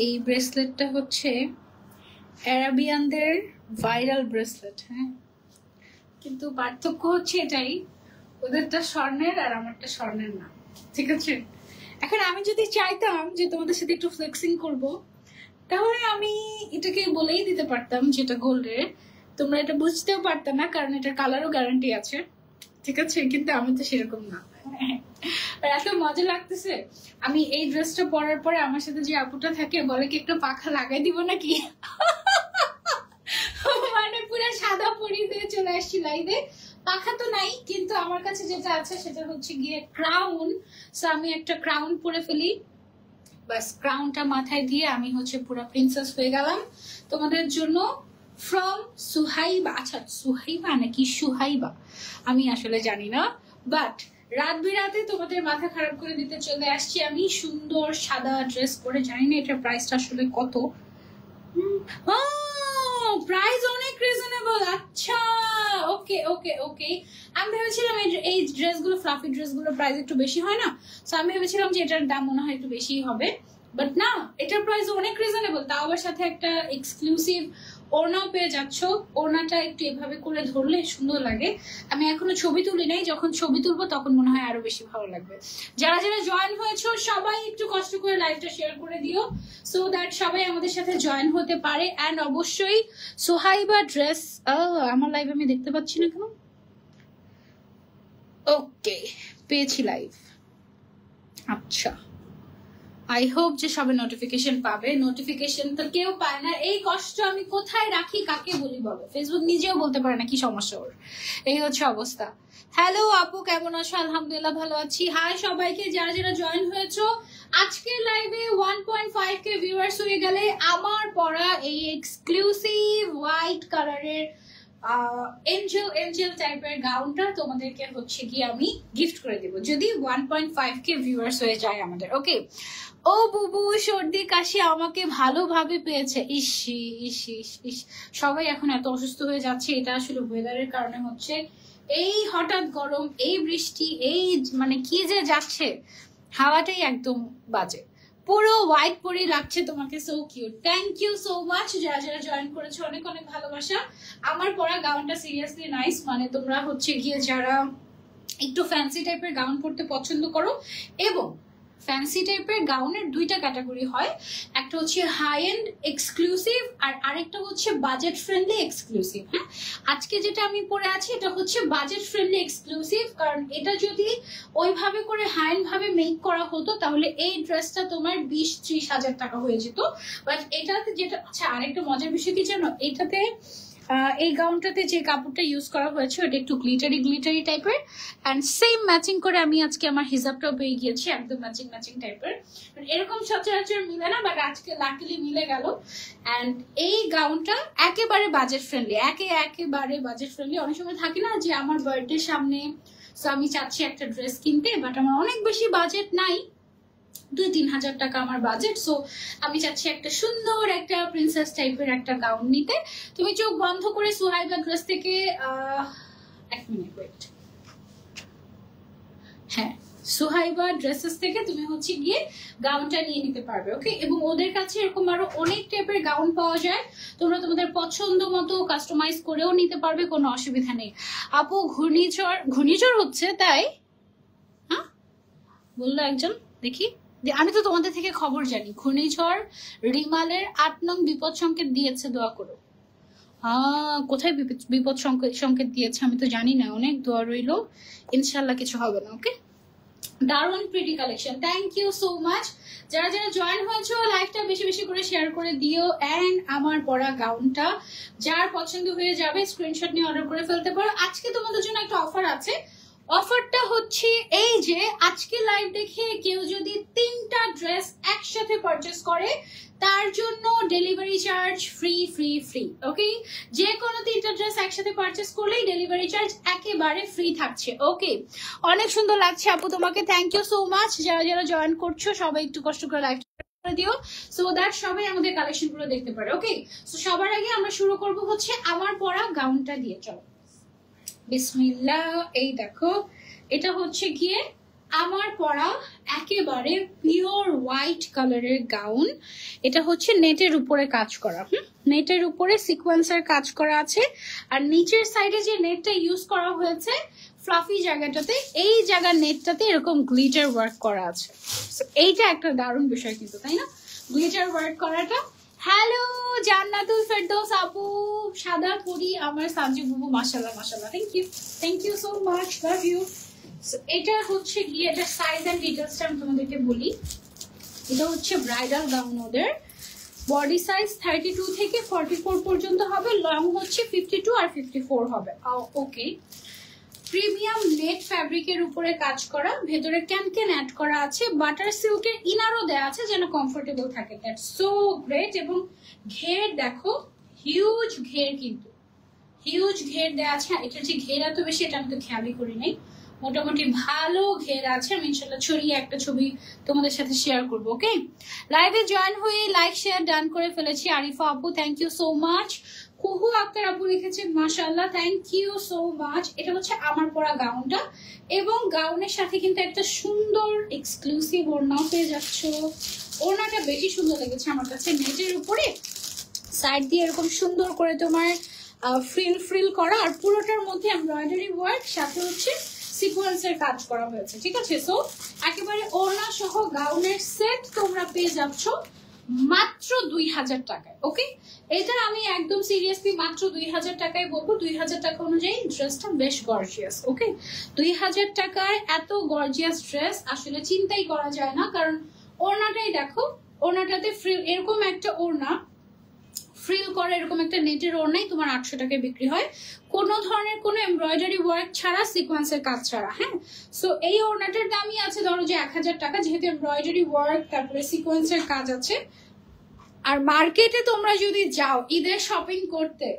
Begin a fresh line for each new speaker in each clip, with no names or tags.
এই ব্রেসলেটটা হচ্ছে অ্যারাবিয়ানদের viral bracelet. হ্যাঁ, কিন্তু পার্থক্য হচ্ছে এটাই, ওদেরটা স্বর্ণের আর আমারটা স্বর্ণের না। ঠিক আছে, এখন আমি যদি চাইতাম যে তোমাদের সাথে একটু ফ্লেক্সিং করব, তাহলে আমি এটাকে বলেই দিতে পারতাম যেটা গোল্ডের, তোমরা এটা বুঝতেও পারতাম না কারণ এটার কালারও গ্যারান্টি আছে। ঠিক আছে, কিন্তু আমি তো সেরকম না। আর এত মজা লাগতেছে, আমি এই ড্রেসটা পরার পরে আমার সাথে যে আপুটা থাকে বলে কি একটু পাখা লাগাই দিব নাকি। মানে পুরো সাদা পরি দিয়ে চলে আসছি লাইভে। পাখা তো নাই, কিন্তু আমার কাছে যেটা আছে সেটা হচ্ছে গিয়ে ক্রাউন। সো আমি একটা ক্রাউন পরে ফেলি, বাস ক্রাউনটা মাথায় দিয়ে আমি হচ্ছে পুরো প্রিন্সেস হয়ে গেলাম তোমাদের জন্য। ফ্রম সুহাইবা, আচ্ছা সুহাইবা নাকি সুহাইবা আমি আসলে জানি না, বাট রাত বিরাতে তোমাদের মাথা খারাপ করে দিতে চলে আসছি আমি সুন্দর সাদা ড্রেস পরে। জানি না এটার প্রাইসটা আসলে কত। প্রাইস অনেক রিজনেবল। আচ্ছা ওকে ওকে ওকে, আমি ভেবেছিলাম এই ড্রেসগুলো ফ্লাফি ড্রেসগুলোর প্রাইস একটু বেশি হয় না, সো আমি ভেবেছিলাম যে এটার দাম মনে হয় একটু বেশি হবে, বাট না, এটার প্রাইস অনেক রিজনেবল। তাও আবার সাথে একটা এক্সক্লুসিভ ওড়নাও পেয়ে যাচ্ছ। ওড়নাটা একটু এভাবে করে ধরলে সুন্দর লাগে। আমি এখনো ছবি তুলি নাই, যখন ছবি তুলবো তখন মনে হয় আরো বেশি ভালো লাগবে। যারা যারা জয়েন হয়েছো সবাই একটু কষ্ট করে লাইভটা শেয়ার করে দিও, সো দ্যাট সবাই আমাদের সাথে জয়েন হতে পারে। অ্যান্ড অবশ্যই সোহাইবা ড্রেস, আমার লাইভ আমি দেখতে পাচ্ছি না কেন। ওকে, পেয়েছি লাইভ। আচ্ছা, আই হোপ যে সবাই নোটিফিকেশন পাবে। নোটিফিকেশন তো কেউ পায় না, এই কষ্ট আমি কোথায় রাখি কাকে বলি বলো। ফেসবুক নিজেও বলতে পারে না কি সমস্যা ওর, এই হচ্ছে অবস্থা। হ্যালো আপু, কেমন আছো? আলহামদুলিল্লাহ ভালো আছি। হাই সবাইকে যারা যারা জয়েন হয়েছো আজকের লাইভে। 1.5k ভিউয়ার্স হয়ে গেলে আমার পরা এই এক্সক্লুসিভ হোয়াইট কালারের এঞ্জেল টাইপের গাউনটা তোমাদেরকে হচ্ছে কি আমি গিফট করে দিব যদি 1.5k ভিউয়ার্স হয়ে যায় আমাদের। ওকে, ও বুবু সর্দি কাশি আমাকে ভালোভাবে পেয়েছে। ইস ইস ইস ইস, সবাই এখন এত অসুস্থ হয়ে যাচ্ছে, এটা আসলে ওয়েদারের কারণে হচ্ছে। এই হঠাৎ গরম, এই বৃষ্টি, এই মানে কি যে যাচ্ছে, হাওয়াটাই একদম বাজে। পুরো হোয়াইট পরে লাগছে তোমাকে, so cute. Thank you so much যারা যারা জয়েন করেছো, অনেক অনেক ভালোবাসা। আমার পরা গাউনটা সিরিয়াসলি নাইস, মানে তোমরা হচ্ছে গিয়ে যারা একটু ফ্যান্সি টাইপের গাউন পরতে পছন্দ করো, এবং ফ্যান্সি টাইপের গাউনের দুইটা ক্যাটাগরি হয়, একটা হচ্ছে হাই এন্ড এক্সক্লুসিভ আর আরেকটা হচ্ছে বাজেট ফ্রেন্ডলি এক্সক্লুসিভ। হ্যাঁ, আজকে যেটা আমি পরে আছি এটা হচ্ছে বাজেট ফ্রেন্ডলি এক্সক্লুসিভ, কারণ এটা যদি ওইভাবে করে হাই এন্ড ভাবে মেক করা হতো তাহলে এই ড্রেসটা তোমার 20-30 হাজার টাকা হয়ে যেত। বাট এটাতে যেটা, আচ্ছা আরেকটা মজার বিষয় কি জানো, এটাতে এই গাউনটাতে যে কাপড়টা ইউজ করা হয়েছে ওটা একটু গ্লিটারি টাইপের, এন্ড সেম ম্যাচিং করে আমি আজকে আমার হিজাবটাও পেয়ে গিয়েছি একদম ম্যাচিং টাইপের। এরকম সচরাচর মিলে না, বাট আজকে লাকিলি মিলে গেল। এন্ড এই গাউনটা একেবারে বাজেট ফ্রেন্ডলি, একেবারে বাজেট ফ্রেন্ডলি। অনেক সময় থাকে না যে আমার বার্থডে সামনে, সো আমি চাচ্ছি একটা ড্রেস কিনতে, বাট আমার অনেক বেশি বাজেট নাই, 2-3 হাজার টাকা আমার বাজেট, সো আমি চাচ্ছি একটা সুন্দর একটা প্রিন্সেস টাইপের একটা গাউন নিতে। তুমি চোখ বন্ধ করে সুহাইবা ড্রেস থেকে 1 মিনিট ওয়েট, হ্যাঁ সুহাইবা ড্রেসেস থেকে তুমি হচ্ছে গিয়ে গাউনটা নিয়ে নিতে পারবে। ওকে, এবং ওদের কাছে এরকম আরো অনেক টাইপের গাউন পাওয়া যায়, তোমরা তোমাদের পছন্দ মতো কাস্টমাইজ করেও নিতে পারবে, কোনো অসুবিধা নেই। আপু ঘূর্ণিঝড় হচ্ছে তাই? হ্যাঁ বললো একজন, দেখি আমি তো তোমাদের থেকে খবর জানি। ঘূর্ণিঝড় রিমালের 8 নং বিপদ সংকেত দিয়েছে, দোয়া করো। কোথায় বিপদ সংকেত দিয়েছে আমি তো জানি না, অনেক দোয়া রইলো, ইনশাল্লাহ কিছু হবে না। ওকে, দারুণ pretty collection, thank you so much. যারা যারা জয়েন হয়েছো লাইভটা বেশি বেশি করে শেয়ার করে দিও। এন্ড আমার পরা গাউনটা যার পছন্দ হয়ে যাবে স্ক্রিনশট নিয়ে অর্ডার করে ফেলতে পারো। আজকে তোমাদের জন্য একটা অফার আছে, অফারটা হচ্ছে এই যে আজকে লাইভ দেখে কেউ যদি 3টা ড্রেস একসাথে পারচেস করে তার জন্য delivery charge free free free. Okay, যে কোনো 3টা ড্রেস একসাথে পারচেস করলেই ডেলিভারি চার্জ একেবারে ফ্রি থাকছে। ওকে, অনেক সুন্দর লাগছে আপু তোমাকে, থ্যাংক ইউ সো মাচ। যারা যারা জয়েন করছো সবাই একটু কষ্ট করে লাইভ করে দিও, সো দ্যাট সবাই আমাদের কালেকশন গুলো দেখতে পারে। ওকে, সো সবার আগে আমরা শুরু করব হচ্ছে আমার পরা গাউনটা দিয়ে। চলো বিসমিল্লাহ, এই দেখো এটা হচ্ছে গিয়ে আমার পরা একেবারে পিওর হোয়াইট কালারের গাউন। এটা হচ্ছে নেটের উপরে কাজ করা, নেটের উপরে সিকোয়েন্সের কাজ করা আছে। আর নিচের সাইডে যে নেটটা ইউজ করা হয়েছে ফ্লাফি জায়গাটাতে, এই জায়গার নেটটাতে এরকম গ্লিটার ওয়ার্ক করা আছে। এইটা একটা দারুণ বিষয় কিন্তু, তাই না? গ্লিটার ওয়ার্ক করাটা। হ্যালো জান্নাতুল ফেরদৌস আপু, সাদা পরি আমার সানজি বুবু, মাশাআল্লাহ মাশাআল্লাহ, thank you so much, love you. এটা হচ্ছে গিয়ে এটা সাইজ এন্ড ডিটেইলসটা আমি তোমাদেরকে বলি। এটা হচ্ছে ব্রাইডাল গাউন, ওদের বডি সাইজ 32 থেকে 44 পর্যন্ত হবে, লং হচ্ছে 52 আর 54 হবে। ওকে, প্রিমিয়াম নেট ফ্যাব্রিকের উপরে কাজ করা, ভেতরে ক্যানক্যান অ্যাড করা আছে, বাটার সিল্কের ইনারও দেওয়া আছে যেন কমফোর্টেবল থাকে। That's so great. এবং ঘের দেখো, হিউজ ঘের, কিন্তু হিউজ ঘের দেওয়া আছে। এটা যে ঘের এত বেশি এটা আমি তো খেয়ালই করি নাই, মোটামুটি ভালো ঘের আছে। আমি ইনশাল্লাহ ছড়িয়ে একটা ছবি তোমাদের সাথে শেয়ার করবো। ওকে, লাইভে জয়েন হয়ে লাইক শেয়ার ডান করে ফেলেছি। আরিফা আপু থ্যাংক ইউ সো মাচ। কুহু আক্তার আপু লিখেছে মাশাআল্লাহ, থ্যাংক ইউ সো মাচ। এটা হচ্ছে আমার পরা গাউনটা, এবং গাউনের সাথে কিন্তু একটা সুন্দর এক্সক্লুসিভ ওড়নাও পেয়ে যাচ্ছ। ওড়নাটা বেশি সুন্দর লেগেছে আমার কাছে, নেটের উপরে সাইড দিয়ে এরকম সুন্দর করে তোমার ফ্রিল করা, আর পুরোটার মধ্যে এমব্রয়ডারি ওয়ার্ক, সাথে হচ্ছে সিকোয়েন্সের কাজ করা হয়েছে। ঠিক আছে, সো একেবারে ওড়না সহ গাউনের সেট তোমরা পেয়ে যাচ্ছ মাত্র 2000 টাকায়। ওকে, এটা আমি একদম সিরিয়াসলি মাত্র 2000 টাকায় বলবো। 2000 টাকা অনুযায়ী ড্রেসটা বেশ গর্জিয়াস। ওকে, 2000 টাকায় এত গর্জিয়াস ড্রেস আসলে চিন্তাই করা যায় না, কারণ ওড়নাটাই দেখো, ওড়নাটাতে ফ্রিল, এরকম একটা ওড়না ফ্রিল করে এরকম একটা নেটের ওড়নাই তোমার 800 টাকায় বিক্রি হয়, কোনো ধরনের কোনো এমব্রয়ডারি ওয়ার্ক ছাড়া, সিকোয়েন্সের কাজ ছাড়া। হ্যাঁ, সো এই ওড়নাটার দামই আছে ধরো যে 1000 টাকা, যেহেতু এমব্রয়ডারি ওয়ার্ক তারপরে সিকোয়েন্সের কাজ আছে। আর মার্কেটে তোমরা যদি যাও ঈদের শপিং করতে,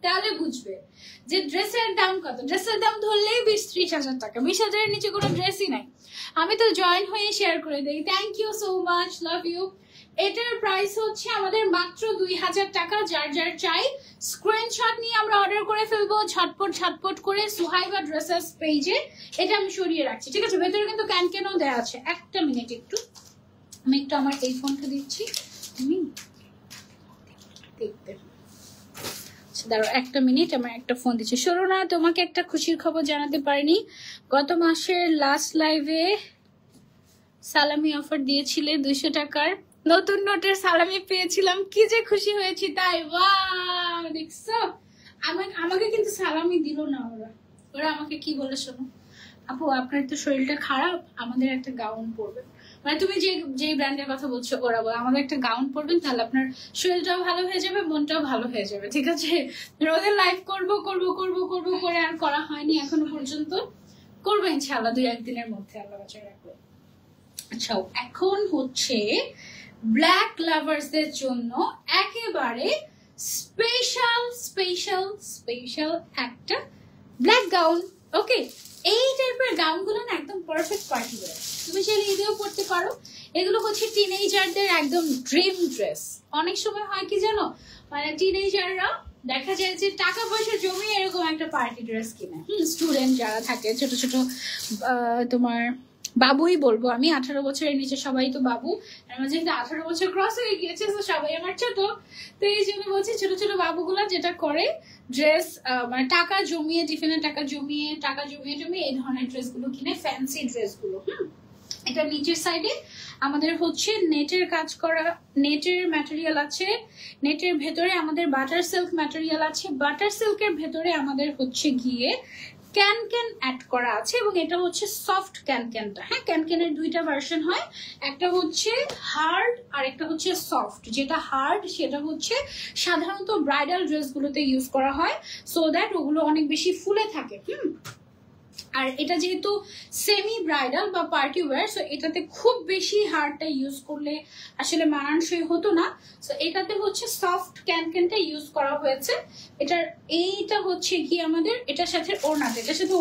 তাহলে বুঝবে যে ড্রেসের দাম কত। ড্রেসের দাম ধরলেই 20-30 হাজার টাকা, 20,000-এর নিচে কোনো ড্রেসই নাই। আমি তো জয়েন হয়ে শেয়ার করে দিই। Thank you so much, love you. এটার প্রাইস হচ্ছে আমাদের মাত্র 2000 টাকা। যার যার চাই স্ক্রিনশট নিয়ে আমরা অর্ডার করে ফেলবো ঝটপট করে সুহাইবা ড্রেসেস পেজে। এটা আমি সরিয়ে রাখছি, ঠিক আছে? ভেতরে কিন্তু ক্যানও দেওয়া আছে। একটা মিনিট, আমি একটু আমার এই ফোনটা দিচ্ছি, তুমি দেখবে। দাঁড়াও একটা মিনিট, আমার একটা ফোন দিচ্ছি। শোনো না, তোমাকে একটা খুশির খবর জানাতে পারিনি। গত মাসের লাস্ট লাইভে সালামি অফার দিয়েছিলে 200 টাকার, নতুন নোটের সালামি পেয়েছিলাম, কি যে খুশি হয়েছি তাই। বাহ, দেখছো? আমাকে কিন্তু সালামি দিল না ওরা আমাকে কি বলে, শোনো আপু আপনার তো শরীরটা খারাপ, আমাদের একটা গাউন পরবেন। মানে তুমি যে ব্র্যান্ডের কথা বলছো ওরা বলে আমাদের একটা গাউন পরবেন, তাহলে আপনার শরীরটাও ভালো হয়ে যাবে, মনটাও ভালো হয়ে যাবে। ঠিক আছে, রোদের লাইভ করব করে আর করা হয়নি এখনো পর্যন্ত। করবো ইনশাআল্লাহ 2-1 দিনের মধ্যে, আল্লাহ বাঁচায় রাখবে। আচ্ছা, এখন হচ্ছে ব্ল্যাক লাভার্সদের জন্য একেবারে স্পেশাল একটা ব্ল্যাক গাউন। ওকে, এই টাইপের গাউনগুলো না একদম পারফেক্ট পার্টি ওয়্যার, তুমি চাইলে ঈদেও পড়তে পারো। এগুলো হচ্ছে টিনেজারদের একদম ড্রিম ড্রেস। অনেক সময় হয় কি জানো, মানে টিনেজাররা দেখা যায় যে টাকা পয়সা জমিয়ে এরকম একটা পার্টি ড্রেস কিনে। স্টুডেন্ট যারা থাকে, ছোট ছোট তোমার বাবুই বলবো আমি, 18 বছরের নিচে সবাই তো বাবু। আমার যেহেতু 18 বছর ক্রস হয়ে গিয়েছে, তো সবাই আমার ছোট, তো এই জন্য বলছি ছোট ছোট বাবুগুলা যেটা করে ড্রেস, মানে টাকা জমিয়ে, টিফিনে টাকা জমিয়ে এই ধরনের ড্রেসগুলো কিনে, ফ্যান্সি ড্রেসগুলো। এটা নিচের সাইডে আমাদের হচ্ছে নেটের কাজ করা, নেটের ম্যাটেরিয়াল আছে। নেটের ভেতরে আমাদের বাটার সিল্ক ম্যাটেরিয়াল আছে, বাটার সিল্কের ভেতরে আমাদের হচ্ছে গিয়ে ক্যান অ্যাড করা আছে, এবং এটা হচ্ছে সফট ক্যানটা। হ্যাঁ, ক্যানের 2টা ভার্সন হয়, একটা হচ্ছে হার্ড আর একটা হচ্ছে সফট। যেটা হার্ড সেটা হচ্ছে সাধারণত ব্রাইডাল ড্রেসগুলোতে ইউজ করা হয়, সো দ্যাট ওগুলো অনেক বেশি ফুলে থাকে। আর এটা যেহেতু সেমি ব্রাইডাল বা পার্টি ওয়্যার, সো এটাতে খুব বেশি হার্ডটা ইউজ করলে আসলে মানানসই হতো না। সো এটাতে হচ্ছে সফট ক্যানটা ইউজ করা হয়েছে। এইটা হচ্ছে কি আমাদের এটার সাথে ওড়নাটা, এটার সাথে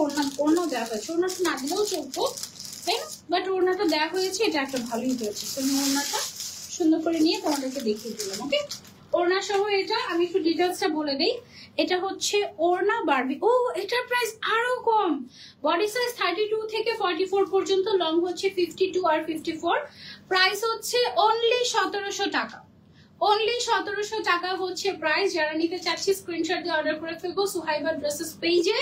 ওড়না দেওয়া হয়েছে। ওড়নাটা না দিলেও চলতো, তাই না? বাট ওড়নাটা দেওয়া হয়েছে, এটা একটা ভালোই হয়েছে। তো আমি ওড়নাটা সুন্দর করে নিয়ে তোমাদেরকে দেখিয়ে দিলাম। ওকে, ওড়না সহ এটা আমি একটু ডিটেলসটা বলে দিই। এটা হচ্ছে ওড়না বারবি। ও এটার প্রাইস আরো কম, বডি সাইজ 32 থেকে 44 পর্যন্ত, লং হচ্ছে 52 আর 54, প্রাইস হচ্ছে অনলি 1700 টাকা। অনলি 1700 টাকা হচ্ছে প্রাইস। যারা নিতে চাচ্ছি স্ক্রিনশট দিয়ে অর্ডার করে ফেলবো সুহাইবা ড্রেসেস পেজে।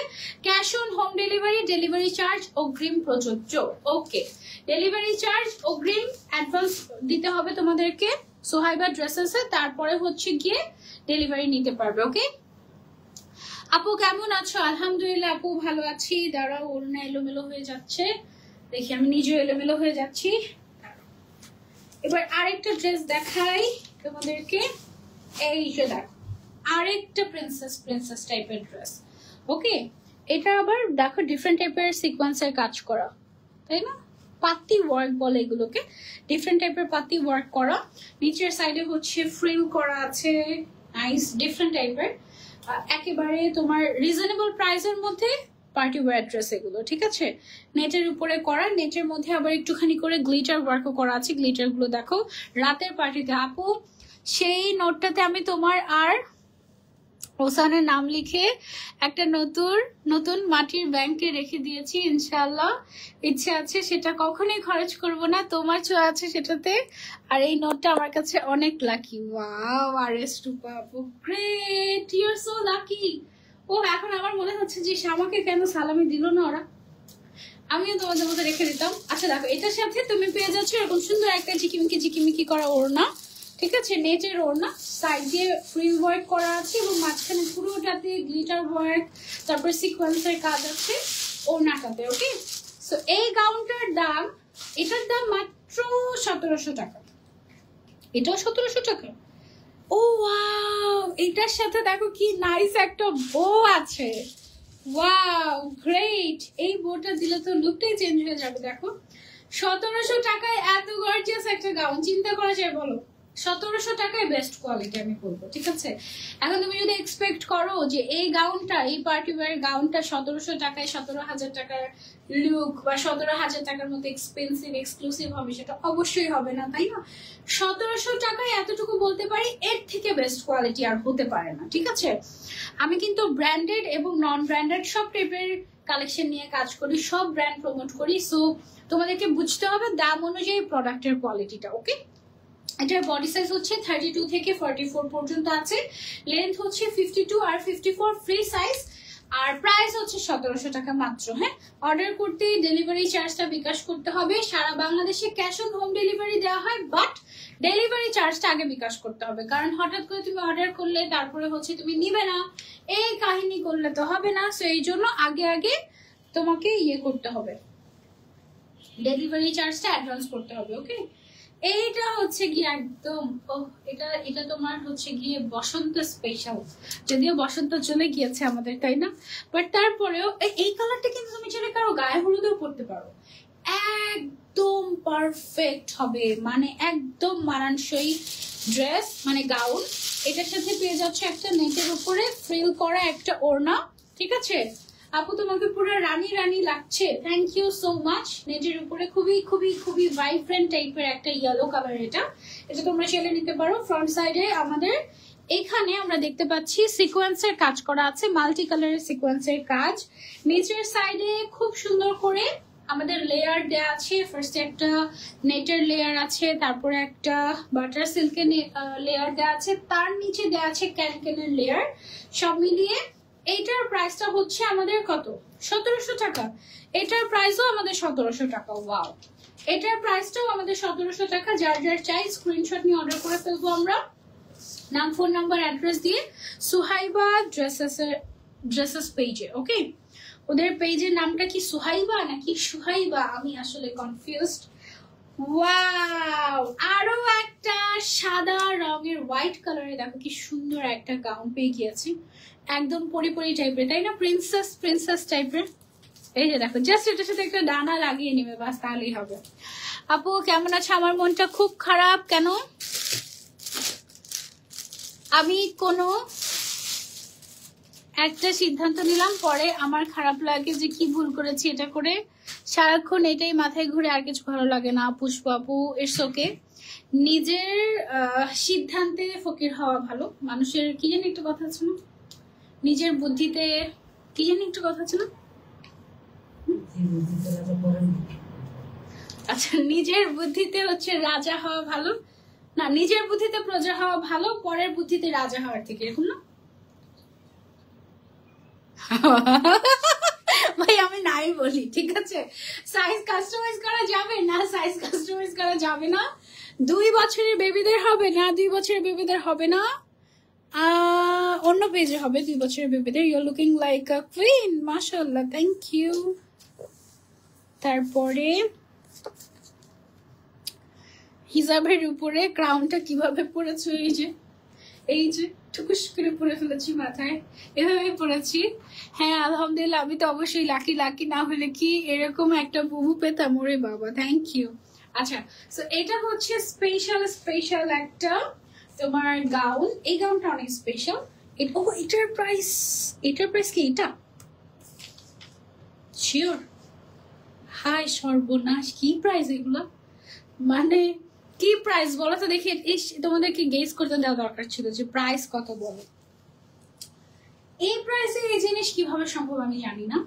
Cash on home delivery, delivery charge অগ্রিম প্রযোজ্য। ওকে, ডেলিভারি চার্জ অগ্রিম অ্যাডভান্স দিতে হবে তোমাদেরকে সুহাইবা ড্রেসেসে, তারপরে হচ্ছে গিয়ে ডেলিভারি নিতে পারবে। ওকে আপু কেমন আছো? আলহামদুলিল্লাহ আপু ভালো আছি। দাঁড়াও, ওড়না এলোমেলো হয়ে যাচ্ছে, দেখি আমি নিজেও এলোমেলো হয়ে যাচ্ছি। এবার আরেকটা ড্রেস দেখাই তোমাদেরকে। এই যে দেখো আরেকটা প্রিন্সেস টাইপের ড্রেস। ওকে, এটা আবার দেখো ডিফারেন্ট টাইপের সিকোয়েন্সের কাজ করা, তাই না? পাতি ওয়ার্ক বলে এগুলোকে, ডিফারেন্ট টাইপের পাতি ওয়ার্ক করা। নিচের সাইডে হচ্ছে ফ্রিল করা আছে, নাইস ডিফারেন্ট টাইপের। একেবারে তোমার রিজনেবল প্রাইসের মধ্যে পার্টি ওয়্যার ড্রেস এগুলো, ঠিক আছে? নেটের উপরে করা, নেটের মধ্যে আবার একটুখানি করে গ্লিটার ওয়ার্কও করা আছে। গ্লিটার গুলো দেখো রাতের পার্টিতে। আপু সেই নোটটাতে আমি তোমার আর ওসানের নাম লিখে একটা নতুন মাটির ব্যাংকে রেখে দিয়েছি, ইনশাআল্লাহ ইচ্ছে আছে সেটা কখনোই খরচ করব না, তোমার ছোঁয়া আছে সেটাতে। আর এই নোটটা আমার কাছে অনেক লাকি। ওয়াও, আর এস রূপা আপু great, you are so lucky. ও এখন আমার মনে হচ্ছে যে আমাকে কেন সালামি দিল না ওরা, আমিও তোমাদের মধ্যে রেখে দিতাম। আচ্ছা দেখো, এটার সাথে তুমি পেয়ে যাচ্ছ এরকম সুন্দর একটা ঝিকিমিকি করা ওড়না, ঠিক আছে? নেটের ওড়না, সাইড দিয়ে ফ্রিল ওয়ার্ক করা আছে এবং মাঝখানে পুরোটাতে গ্লিটার ওয়ার্ক, তারপর সিকোয়েন্সের কাজ আছে ওড়নাটাতে। ওকে, সো এই গাউনটার দাম, এটার দাম মাত্র 1700 টাকা। এটাও 1700 টাকা। ও ওয়াও, এটার সাথে দেখো কি নাইস একটা বো আছে। ওয়াও গ্রেট, এই বোটা দিলে তো লুকটাই চেঞ্জ হয়ে যাবে। দেখো 1700 টাকায় এত গর্জিয়াস একটা গাউন, চিন্তা করা যায় বলো? 1700 টাকায় বেস্ট কোয়ালিটি আমি বলবো, ঠিক আছে? এখন তুমি যদি এক্সপেক্ট করো যে এই গাউনটা, এই পার্টি ওয়্যার গাউনটা 1700 টাকায় 17,000 টাকার লুক বা 17,000 টাকার মতো এক্সপেন্সিভ এক্সক্লুসিভ হবে, সেটা অবশ্যই হবে না, তাই না? 1700 টাকায় এতটুকু বলতে পারি, এর থেকে বেস্ট কোয়ালিটি আর হতে পারে না, ঠিক আছে? আমি কিন্তু ব্র্যান্ডেড এবং নন ব্র্যান্ডেড সব টাইপের কালেকশন নিয়ে কাজ করি, সব ব্র্যান্ড প্রমোট করি। সো তোমাদেরকে বুঝতে হবে দাম অনুযায়ী প্রোডাক্টের কোয়ালিটিটা। ওকে, এটার বডি সাইজ হচ্ছে 32 থেকে 44 পর্যন্ত আছে, লেন্থ হচ্ছে 52 আর 54 ফ্রি সাইজ, আর প্রাইস হচ্ছে 1700 টাকা মাত্র। হ্যাঁ, অর্ডার করতে ডেলিভারি চার্জটা বিকাশ করতে হবে। সারা বাংলাদেশে ক্যাশ অন হোম ডেলিভারি দেওয়া হয়, বাট ডেলিভারি চার্জটা আগে বিকাশ করতে হবে, কারণ হঠাৎ করে তুমি অর্ডার করলে তারপরে হচ্ছে তুমি নিবে না, এই কাহিনী করলে তো হবে না। সো এই জন্য আগে তোমাকে ইয়ে করতে হবে, ডেলিভারি চার্জটা অ্যাডভান্স করতে হবে। ওকে, এইটা হচ্ছে গিয়ে একদম এটা তোমার হচ্ছে গিয়ে বসন্ত স্পেশাল, যদিও বসন্ত চলে গিয়েছে আমাদের, তাই না? বাট তারপরেও এই কালারটা কিন্তু তুমি চাইলে কারো গায়ে হলুদেও পরতে পারো, একদম পারফেক্ট হবে, মানে একদম মানানসই ড্রেস, মানে গাউন। এটার সাথে পেয়ে যাচ্ছে একটা নেটের উপরে ফ্রিল করা একটা ওড়না, ঠিক আছে? আপু তোমাকে পুরো রানী রানী লাগছে, থ্যাংক ইউ সো মাচ। নেটের উপরে খুবই ভাইব্রেন্ট টাইপের একটা ইয়েলো কালার, এটা তোমরা চাইলে নিতে পারো। ফ্রন্ট সাইডে আমাদের এখানে আমরা দেখতে পাচ্ছি সিকোয়েন্সের কাজ করা আছে, মাল্টি কালারের সিকোয়েন্সের কাজ। নিচের সাইডে খুব সুন্দর করে আমাদের লেয়ার দেয়া আছে। ফার্স্টে একটা নেটের লেয়ার আছে, তারপরে একটা বাটার সিল্কের লেয়ার দেয়া আছে, তার নিচে দেয়া আছে ক্যানকেনের লেয়ার। সব মিলিয়ে এইটার প্রাইসটা হচ্ছে আমাদের কত? 1700 টাকা। এটার প্রাইসও আমাদের 1700 টাকা। ওয়াও, এটার প্রাইসটাও আমাদের 1700 টাকা। যার চাই স্ক্রিনশট নিয়ে অর্ডার করে ফেলবো আমরা, নাম, ফোন নাম্বার, অ্যাড্রেস দিয়ে সুহাইবা ড্রেসেস পেজে। ওকে, ওদের পেজের নামটা কি সুহাইবা নাকি সুহাইবা, আমি আসলে কনফিউজড। ওয়াও, আরো একটা সাদা রঙের হোয়াইট কালারে দেখো কি সুন্দর একটা গাউন পেয়ে গিয়েছি, একদম পরি টাইপের, তাই না? প্রিন্সেস টাইপের। এই যে দেখো, জাস্ট এটার সাথে একটা ডানা লাগিয়ে নিবে, বাস তাহলেই হবে। আপু কেমন আছে? আমার মনটা খুব খারাপ। কেন? আমি কোনো একটা সিদ্ধান্ত নিলাম, পরে আমার খারাপ লাগে যে কি ভুল করেছি এটা করে, সারাক্ষণ এটাই মাথায় ঘুরে, আর কিছু ভালো লাগে না। পুষ্প আপু, ইটস ওকে, নিজের সিদ্ধান্তে ফকির হওয়া ভালো। মানুষের কি জানি একটা কথা আছে না, নিজের বুদ্ধিতে কি জানি একটু কথা ছিল। আচ্ছা, নিজের বুদ্ধিতে হচ্ছে রাজা হওয়া ভালো না, নিজের বুদ্ধিতে প্রজা হওয়া ভালো, পরের বুদ্ধিতে রাজা হওয়ার থেকে, এরকম না? ভাই আমি নাই বলি, ঠিক আছে? সাইজ কাস্টমাইজ করা যাবে না, সাইজ কাস্টমাইজ করা যাবে না। 2 বছরের বেবিদের হবে না, 2 বছরের বেবিদের হবে না, অন্য পেজে হবে 2 বছরের বেবিদের। You are looking like a queen, মাশাআল্লাহ, থ্যাংক ইউ। তারপরে হিজাবের উপরে ক্রাউনটা কিভাবে পরেছো? এই যে টুকুস করে পরে ফেলেছি মাথায়, এভাবে পরেছি। হ্যাঁ আলহামদুলিল্লাহ, আমি তো অবশ্যই লাকি, লাকি না হলে কি এরকম একটা বুবু পেতাম? ওরে বাবা, থ্যাংক ইউ। আচ্ছা, সো এটা হচ্ছে স্পেশাল একটা তোমার গাউন। এই গাউনটা অনেক স্পেশাল। এটার প্রাইস কি? এটা শিওর? হাই সর্বনাশ, কি প্রাইস এগুলো? মানে কি প্রাইস বলো তো দেখি। তোমাদেরকে গেস করতে দেওয়া দরকার ছিল যে প্রাইস কত বলো। এই প্রাইসে এই জিনিস কিভাবে সম্ভব আমি জানি না।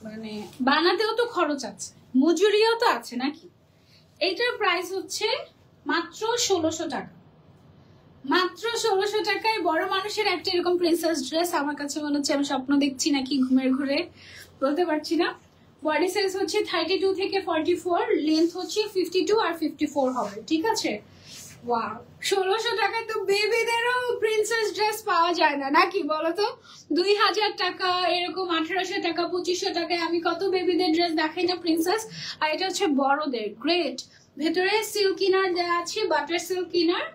মানে বানাতেও তো খরচ আছে, মজুরিও তো আছে নাকি। এইটার প্রাইস হচ্ছে মাত্র 1600 টাকা। মাত্র 1600 টাকায় বড় মানুষের একটা এরকম প্রিন্সেস ড্রেস আমার কাছে মনে হচ্ছে আমি স্বপ্ন দেখছি নাকি ঘুমের ঘুরে, বলতে পারছি না। বডি সাইজ হচ্ছে 32 থেকে 44, লেন্থ হচ্ছে 52 আর 54 হবে, ঠিক আছে? ওয়াও, 1600 টাকায় তো বেবিদেরও প্রিন্সেস ড্রেস পাওয়া যায় না নাকি বলো তো? 2000 টাকা এরকম, 1800 টাকা, 2500 টাকায় আমি কত বেবিদের ড্রেস দেখাই না প্রিন্সেস। আর এটা হচ্ছে বড়দের, গ্রেট। ভেতরে সিল্ক ইনার দেওয়া আছে, বাটার সিল্ক ইনার।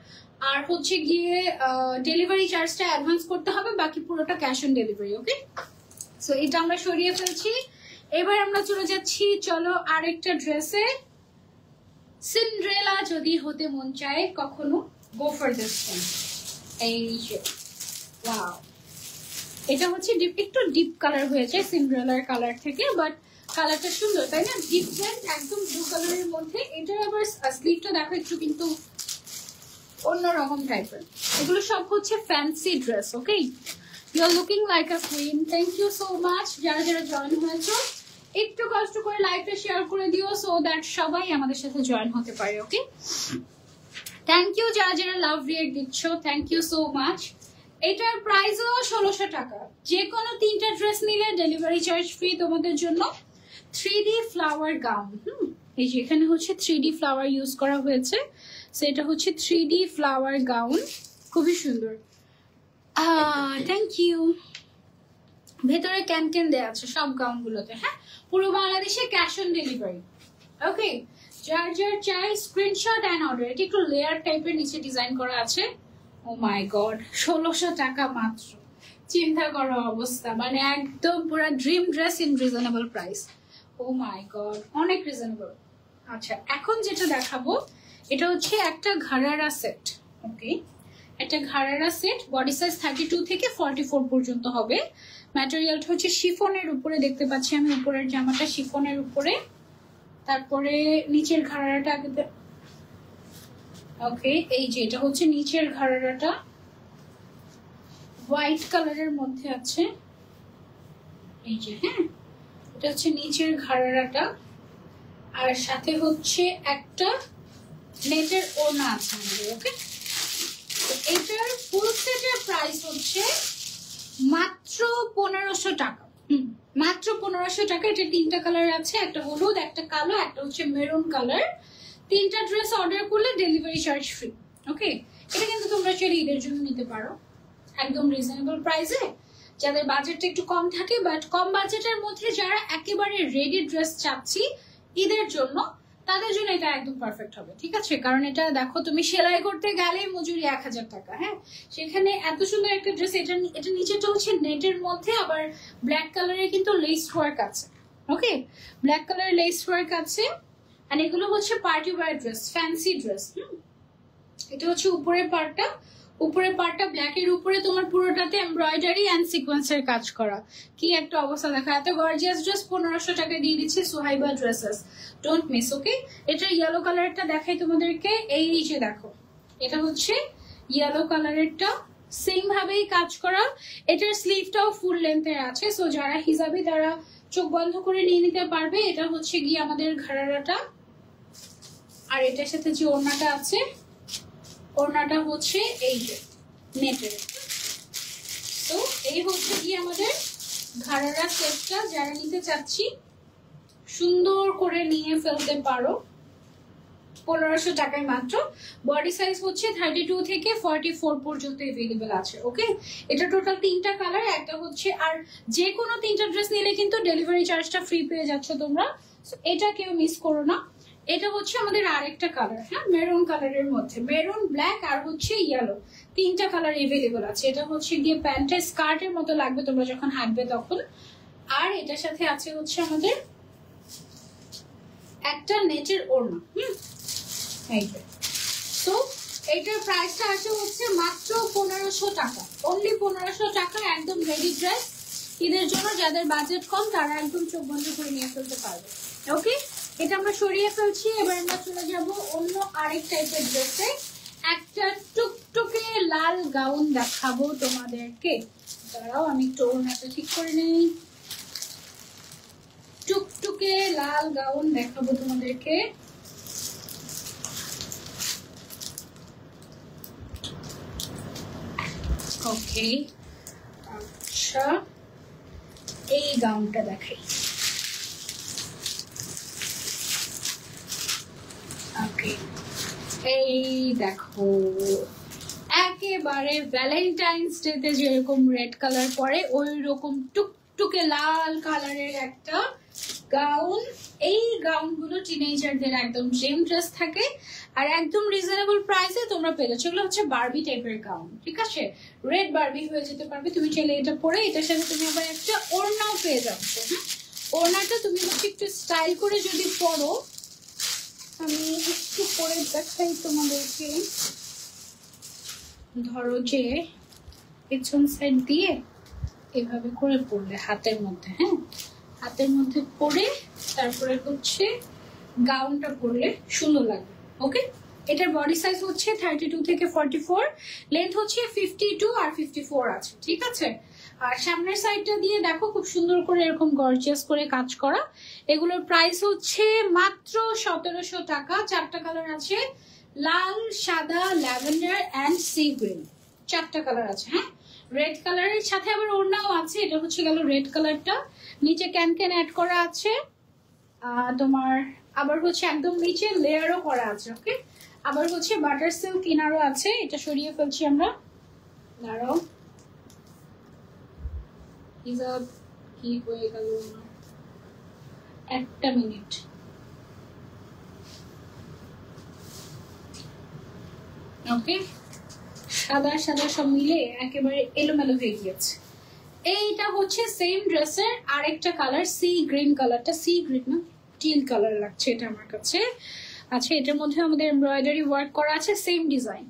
আর হচ্ছে গিয়ে ডেলিভারি চার্জটা অ্যাডভান্স করতে হবে, বাকি পুরোটা cash on delivery. Okay, so এটা আমরা সরিয়ে ফেলছি। এবার আমরা চলে যাচ্ছি, চলো আরেকটা ড্রেসে। সিন্ড্রেলা যদি হতে মন চায় কখনো, গো ফর দিস ওয়ান। এই যে ওয়াও, এটা হচ্ছে একটু ডিপ কালার হয়েছে সিন্ড্রেলার কালার থেকে, বাট কালারটা সুন্দর, তাই না? ডিফারেন্ট, একদম ব্লু কালারের মধ্যে। এটার আবার স্লিভটা দেখো একটু কিন্তু অন্যরকম টাইপের। এগুলো সব হচ্ছে fancy dress. Okay, you are looking like a queen. Thank you so much যারা যারা জয়েন হয়েছো। একটু কষ্ট করে লাইভটা শেয়ার করে দিও, সো দ্যাট সবাই আমাদের সাথে জয়েন হতে পারে। ওকে, থ্যাংক ইউ যারা যারা লাভ রিয়েক্ট দিচ্ছ, থ্যাংক ইউ সো মাচ। এটার প্রাইসও 1600 টাকা। যে কোনো 3টা ড্রেস নিলে ডেলিভারি চার্জ ফ্রি তোমাদের জন্য। 3D flower gown. এই যে এখানে হচ্ছে 3D ফ্লাওয়ার ইউজ করা হয়েছে, সেটা হচ্ছে 3D ফ্লাওয়ার গাউন, খুবই সুন্দর। Thank you. ভেতরে ক্যান দেয়া আছে সব গাউন গুলোতে। হ্যাঁ, পুরো বাংলাদেশে ক্যাশ অন ডেলিভারি। ওকে, যার যার চাই স্ক্রিনশট অ্যান্ড অর্ডার। এটা একটু লেয়ার টাইপের নিচে ডিজাইন করা আছে। ও মাই গড, 1600 টাকা মাত্র। চিন্তা করো অবস্থা, মানে একদম পুরো dream dress in reasonable price. Oh my god, অনেক রিজনেবল। আচ্ছা, এখন যেটা দেখাবো এটা হচ্ছে একটা ঘাড়ারা সেট। ওকে, একটা ঘাড়ারা সেট, বডি সাইজ 32 থেকে 44 পর্যন্ত হবে। ম্যাটেরিয়ালটা হচ্ছে শিফনের উপরে, দেখতে পাচ্ছি আমি উপরের জামাটা শিফনের উপরে। তারপরে নিচের ঘাড়াটা আগে। ওকে, এই যে এটা হচ্ছে নিচের ঘাড়াটা, হোয়াইট কালারের মধ্যে আছে। এই যে, হ্যাঁ, এটা হচ্ছে নিচের ঘাড়াটা। আর সাথে হচ্ছে একটা নেটের ওড়না আছে। ওকে, এটার ফুল সেটের প্রাইস হচ্ছে মাত্র 1500 টাকা। মাত্র 1500 টাকা। এটা 3টা কালার আছে, একটা হলুদ, একটা কালো, একটা হচ্ছে মেরুন কালার। 3টা ড্রেস অর্ডার করলে ডেলিভারি চার্জ ফ্রি। ওকে, এটা কিন্তু তোমরা চাইলে ঈদের জন্য নিতে পারো একদম রিজনেবল প্রাইসে। যাদের বাজেটটা একটু কম থাকে, বাট কম বাজেটের মধ্যে যারা একেবারে রেডি ড্রেস চাচ্ছি ঈদের জন্য, তাদের জন্য এটা একদম পারফেক্ট হবে। ঠিক আছে, কারণ এটা দেখো তুমি সেলাই করতে গেলে মজুরি 1000 টাকা। হ্যাঁ, সেখানে এত সুন্দর একটা ড্রেস। এটা নিচেটা হচ্ছে নেটের মধ্যে, আবার ব্ল্যাক কালারের কিন্তু লেস ওয়ার্ক আছে। ওকে, ব্ল্যাক কালারের লেস ওয়ার্ক আছে। আর এগুলো হচ্ছে party wear dress, fancy dress. এটা হচ্ছে উপরের পার্টটা ব্ল্যাকের উপরে তোমার পুরোটাতে এমব্রয়ডারি এন্ড সিকোয়েন্সের কাজ করা। কি একটা অবস্থা দেখা, এত গর্জিয়াস ড্রেস 1500 টাকা দিয়ে দিচ্ছে Sohaiba dresses. Don't miss. Okay, এটা ইয়েলো কালারটা দেখাই তোমাদেরকে। এই যে দেখো, এটা হচ্ছে ইয়েলো কালারেরটা। সেম ভাবেই কাজ করা। এটার স্লিভটাও ফুল লেন্থের আছে, সো যারা হিজাবি তারা চোখ বন্ধ করে নিয়ে নিতে পারবে। এটা হচ্ছে গিয়ে আমাদের ঘাড়াটা, আর এটার সাথে যে ওড়নাটা আছে, ওড়নাটা হচ্ছে এই যে নেটের। তো এই হচ্ছে গিয়ে আমাদের ঘাড়ারা সেটটা। যারা নিতে চাচ্ছি সুন্দর করে নিয়ে ফেলতে পারো 1500 টাকায় মাত্র। বডি সাইজ হচ্ছে 32 থেকে 44 পর্যন্ত अवेलेबल আছে। ওকে, এটা টোটাল 3টা কালার, একটা হচ্ছে, আর যে কোনো 3টা ড্রেস নিলে কিন্তু ডেলিভারি চার্জটা ফ্রি পেয়ে যাচ্ছ তোমরা, সো এটা কেউ মিস করো না। এটা হচ্ছে আমাদের আরেকটা কালার, হ্যাঁ, মেরুন কালারের মধ্যে, মেরুন, ব্ল্যাক আর হচ্ছে ইয়েলো, 3টা কালার अवेलेबल আছে। এটা হচ্ছে গিয়ে প্যান্টের স্কার্টের মতো লাগবে তোমরা যখন হাঁটবে তখন। আর এটার সাথে আছে হচ্ছে আমাদের একটা নেটের ওড়না। সো এটার প্রাইসটা আছে হচ্ছে মাত্র 1500 টাকা, অনলি 1500 টাকা। একদম রেডি ড্রেস ঈদের জন্য, যাদের বাজেট কম তারা একদম চোখ বন্ধ করে নিয়ে ফেলতে পারবে। ওকে, এটা আমরা সরিয়ে ফেলছি। এবার আমরা চলে যাব অন্য আরেক টাইপের ড্রেসে। একটা টুকটুকে লাল গাউন দেখাবো তোমাদেরকে। দাঁড়াও আমি একটু ওড়নাটা ঠিক করে নেই। টুকটুকে লাল গাউন দেখাবো তোমাদেরকে। ওকে, আচ্ছা এই গাউনটা দেখাই। ওকে, এই দেখো একেবারে ভ্যালেন্টাইন্স ডেতে যেরকম রেড কালার পরে ওই রকম টুকটুকে লাল কালারের একটা গাউন। এই গাউনগুলো টিনেজারদের একদম ড্রিম ড্রেস থাকে, আর একদম রিজনেবল প্রাইসে তোমরা পেয়ে যাচ্ছ। এগুলো হচ্ছে বারবি টাইপের গাউন, ঠিক আছে, রেড বারবি হয়ে যেতে পারবে তুমি চাইলে এটা পরে। এটার সাথে তুমি আবার একটা ওড়নাও পেয়ে যাচ্ছ। হ্যাঁ, ওড়নাটা তুমি হচ্ছে একটু স্টাইল করে যদি পরো, আমি একটু পরে দেখাই তোমাদেরকে। ধরো যে পেছন সাইড দিয়ে এভাবে করে পরলে হাতের মধ্যে, হ্যাঁ, হাতের মধ্যে পরে তারপরে হচ্ছে গাউনটা পরলে সুন্দর লাগবে। ওকে, এটার বডি সাইজ হচ্ছে 32 থেকে 44, লেন্থ হচ্ছে 52 আর 54 আছে, ঠিক আছে। আর সামনের সাইডটা দিয়ে দেখো খুব সুন্দর করে এরকম গর্জিয়াস করে কাজ করা। এগুলোর প্রাইস হচ্ছে মাত্র 1700 টাকা। 4টা কালার আছে, লাল, সাদা, ল্যাভেন্ডার এন্ড সি গ্রিন, 4টা কালার আছে। হ্যাঁ, রেড কালারের সাথে আবার ওড়নাও আছে। এটা হচ্ছে গেল রেড কালারটা, নিচে ক্যান ক্যান অ্যাড করা আছে তোমার, আবার হচ্ছে একদম নিচে লেয়ারও করা আছে। ওকে, আবার হচ্ছে বাটার সিল্ক ইনারও আছে। এটা সরিয়ে ফেলছি আমরা, দাঁড়াও হিজাব কি হয়ে গেল না, একটা মিনিট। ওকে, সাদা সাদা সব মিলে একেবারে এলোমেলো হয়ে গিয়েছে। এইটা হচ্ছে সেম ড্রেসের আরেকটা কালার, সি গ্রিন কালারটা, সি গ্রিন না টিল কালার লাগছে এটা আমার কাছে। আচ্ছা, এটার মধ্যে আমাদের এমব্রয়ডারি ওয়ার্ক করা আছে, সেম ডিজাইন।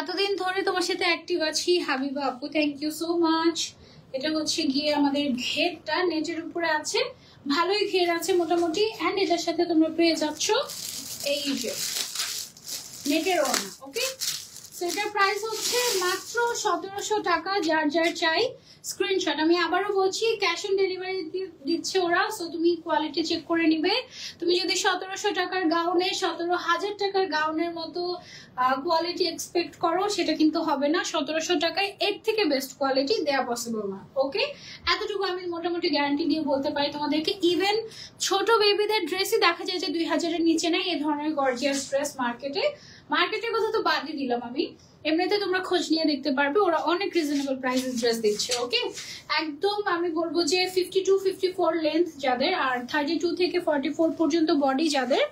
এতদিন ধরে তোমার সাথে অ্যাক্টিভ আছি হাবিবা আপু, থ্যাংক ইউ সো মাচ। এটা হচ্ছে গিয়ে আমাদের ঘেরটা নেটের উপরে আছে, ভালোই ঘের আছে মোটামুটি। অ্যান্ড এটার সাথে তোমরা পেয়ে যাচ্ছ এই যে নেটের ওড়না। ওকে, সেটার প্রাইস হচ্ছে মাত্র 1700 টাকা। যার যার চাই স্ক্রিনশট, আমি আবারও বলছি ক্যাশ অন ডেলিভারি দিচ্ছে ওরা, সো তুমি কোয়ালিটি চেক করে নিবে। তুমি যদি 1700 টাকার গাউনে 17,000 টাকার গাউনের মতো কোয়ালিটি এক্সপেক্ট করো, সেটা কিন্তু হবে না। 1700 টাকায় এর থেকে বেস্ট কোয়ালিটি দেওয়া পসিবল না। ওকে, এতটুকু আমি মোটামুটি গ্যারান্টি দিয়ে বলতে পারি তোমাদেরকে। ইভেন ছোট বেবিদের ড্রেসই দেখা যায় যে 2000-এর নিচে নেই এই ধরনের গর্জিয়াস ড্রেস মার্কেটে। মার্কেটের কথা তো বাদই দিলাম আমি, এমনিতে তোমরা খোঁজ নিয়ে দেখতে পারবে, ওরা অনেক রিজনেবল প্রাইসের ড্রেস দিচ্ছে। ওকে, একদম আমি বলবো যে 52-54 লেন্থ যাদের, আর 32 থেকে 44 পর্যন্ত বডি যাদের,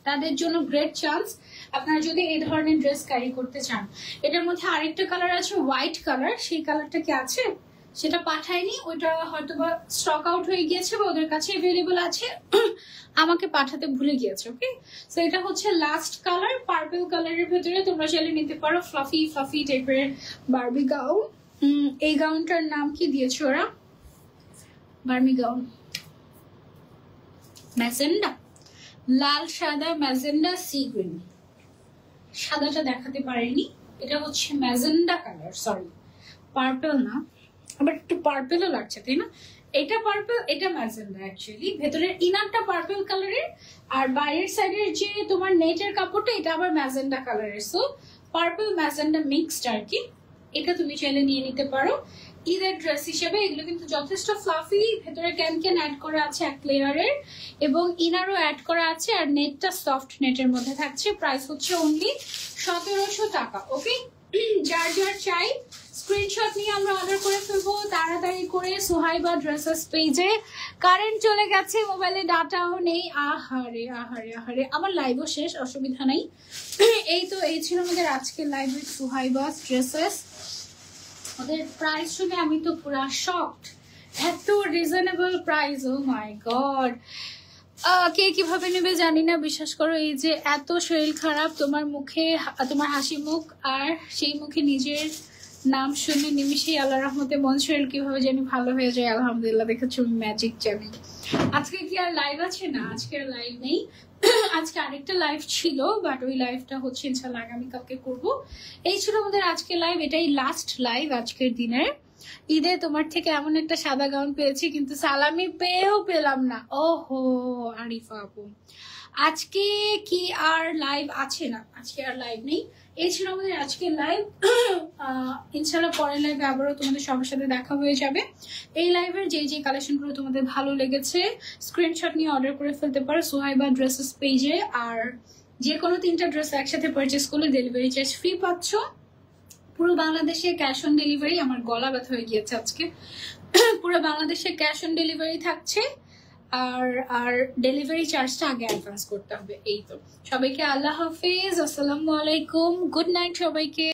তাদের জন্য গ্রেট চান্স আপনারা যদি এই ধরনের ড্রেস ক্যারি করতে চান। এটার মধ্যে আরেকটা কালার আছে হোয়াইট কালার, সেই কালারটা কি আছে সেটা পাঠায়নি, ওইটা হয়তো বা স্টক আউট হয়ে গিয়েছে বা ওদের কাছে অ্যাভেলেবল আছে, আমাকে পাঠাতে ভুলে গিয়েছে। ওকে, সো এটা হচ্ছে লাস্ট কালার, পার্পল কালারের ভেতরে তোমরা চাইলে নিতে পারো ফ্লাফি ফ্লাফি টাইপের বারবি গাউন। এই গাউনটার নাম কি দিয়েছে ওরা, বারবি গাউন ম্যাজেন্ডা, লাল সাদা ম্যাজেন্ডা সি গ্রিন। সাদাটা দেখাতে পারেনি, এটা হচ্ছে ম্যাজেন্ডা কালার, সরি পার্পল না, আবার একটু পার্পেলও লাগছে তাই না? এটা পার্পল, এটা ম্যাজেন্ডা। অ্যাকচুয়ালি ভেতরের ইনারটা পার্পল কালারের, আর বাইরের সাইডের যে তোমার নেটের কাপড়টা এটা আবার ম্যাজেন্ডা কালারের। সো পার্পল ম্যাজেন্ডা মিক্সড আর কি। এটা তুমি চাইলে নিয়ে নিতে পারো ঈদের ড্রেস হিসেবে। এগুলো কিন্তু যথেষ্ট ফ্লাফি, ভেতরে ক্যান অ্যাড করা আছে এক লেয়ারের, এবং ইনারও অ্যাড করা আছে, আর নেটটা সফট নেটের মধ্যে থাকছে। প্রাইস হচ্ছে অনলি 1700 টাকা। ওকে, যার যার চাই স্ক্রিনশট নিয়ে আমরা অর্ডার করে ফেলবো তাড়াতাড়ি করে সোহাইবা ড্রেসেস পেজে। কারেন্ট চলে গেছে, মোবাইলে ডাটাও নেই। আহারে আহারে আহারে, আমার লাইভও শেষ, অসুবিধা নাই। এই তো, এই ছিল আমাদের আজকের লাইভ উইথ সোহাইবা ড্রেসেস। ওদের প্রাইস শুনে আমি তো পুরা শকড, এত reasonable price, oh my god. কে কিভাবে নেবে জানি না, বিশ্বাস করো এই যে এত শরীর খারাপ, তোমার মুখে তোমার হাসি মুখ, আর সেই মুখে নিজের নাম শুনে নিমিশেই আল্লাহ রহমতে মন শরীর কিভাবে জানি ভালো হয়ে যায়। আলহামদুলিল্লাহ, দেখেছো ম্যাজিক জানি। আজকে কি আর লাইভ আছে? না, আজকে আর লাইভ নেই। আজকে আরেকটা লাইভ ছিল, বাট ওই লাইভটা হচ্ছে ইনশাল্লাহ আগামীকালকে করবো। এই ছিল আমাদের আজকে লাইভ, এটাই লাস্ট লাইভ আজকের দিনের। ঈদে তোমার থেকে এমন একটা সাদা গাউন পেয়েছি, কিন্তু সালামি পেয়েও পেলাম না। ওহো আরিফা আপু, আজকে কি আর লাইভ আছে? না, আজকে আর লাইভ নেই। এই ছিল আমাদের আজকের লাইভ। ইনশাল্লাহ পরের লাইভে আবারও তোমাদের সবার সাথে দেখা হয়ে যাবে। এই লাইভের যে যে কালেকশনগুলো তোমাদের ভালো লেগেছে স্ক্রিনশট নিয়ে অর্ডার করে ফেলতে পারো সোহাইবা ড্রেসেস পেজে। আর যে কোনো 3টা ড্রেস একসাথে পারচেস করলে ডেলিভারি চার্জ ফ্রি পাচ্ছ। পুরো বাংলাদেশে ক্যাশ অন ডেলিভারি, আমার গলা ব্যথা হয়ে গিয়েছে আজকে। পুরো বাংলাদেশে ক্যাশ অন ডেলিভারি থাকছে, আর ডেলিভারি চার্জটা আগে অ্যাডভান্স করতে হবে। এই তো, সবাইকে আল্লাহ হাফেজ, আসসালামু আলাইকুম, গুড নাইট সবাইকে।